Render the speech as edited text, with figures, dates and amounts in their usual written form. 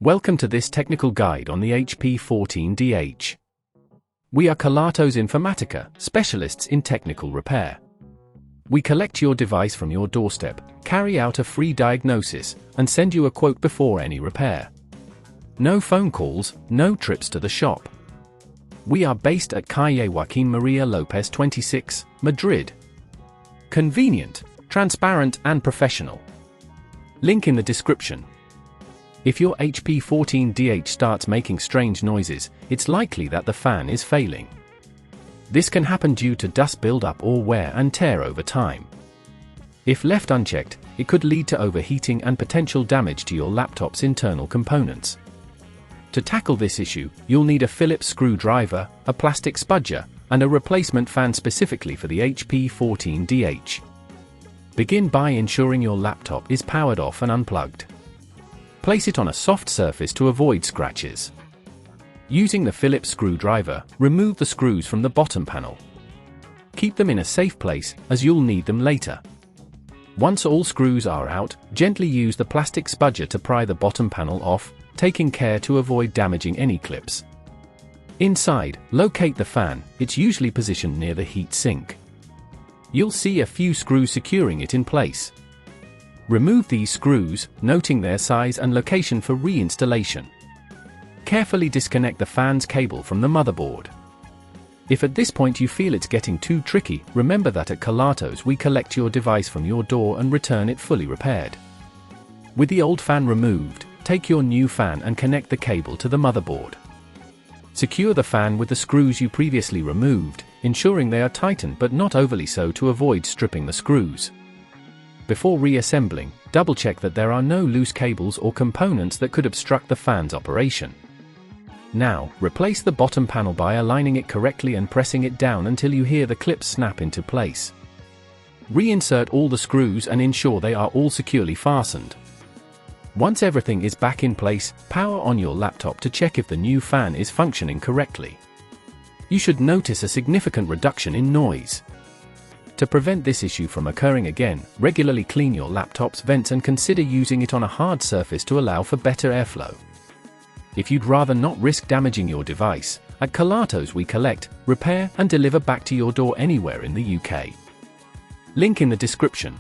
Welcome to this technical guide on the HP 14DH. We are Kelatos Informatica, specialists in technical repair. We collect your device from your doorstep, carry out a free diagnosis, and send you a quote before any repair. No phone calls, no trips to the shop. We are based at Calle Joaquín María López 26, Madrid. Convenient, transparent and professional. Link in the description. If your HP 14DH starts making strange noises, it's likely that the fan is failing. This can happen due to dust buildup or wear and tear over time. If left unchecked, it could lead to overheating and potential damage to your laptop's internal components. To tackle this issue, you'll need a Phillips screwdriver, a plastic spudger, and a replacement fan specifically for the HP 14DH. Begin by ensuring your laptop is powered off and unplugged. Place it on a soft surface to avoid scratches. Using the Phillips screwdriver, remove the screws from the bottom panel. Keep them in a safe place, as you'll need them later. Once all screws are out, gently use the plastic spudger to pry the bottom panel off, taking care to avoid damaging any clips. Inside, locate the fan. It's usually positioned near the heat sink. You'll see a few screws securing it in place. Remove these screws, noting their size and location for reinstallation. Carefully disconnect the fan's cable from the motherboard. If at this point you feel it's getting too tricky, remember that at Kelatos we collect your device from your door and return it fully repaired. With the old fan removed, take your new fan and connect the cable to the motherboard. Secure the fan with the screws you previously removed, ensuring they are tightened but not overly so to avoid stripping the screws. Before reassembling, double-check that there are no loose cables or components that could obstruct the fan's operation. Now, replace the bottom panel by aligning it correctly and pressing it down until you hear the clips snap into place. Reinsert all the screws and ensure they are all securely fastened. Once everything is back in place, power on your laptop to check if the new fan is functioning correctly. You should notice a significant reduction in noise. To prevent this issue from occurring again, regularly clean your laptop's vents and consider using it on a hard surface to allow for better airflow. If you'd rather not risk damaging your device, at Kelatos we collect, repair and deliver back to your door anywhere in the UK. Link in the description.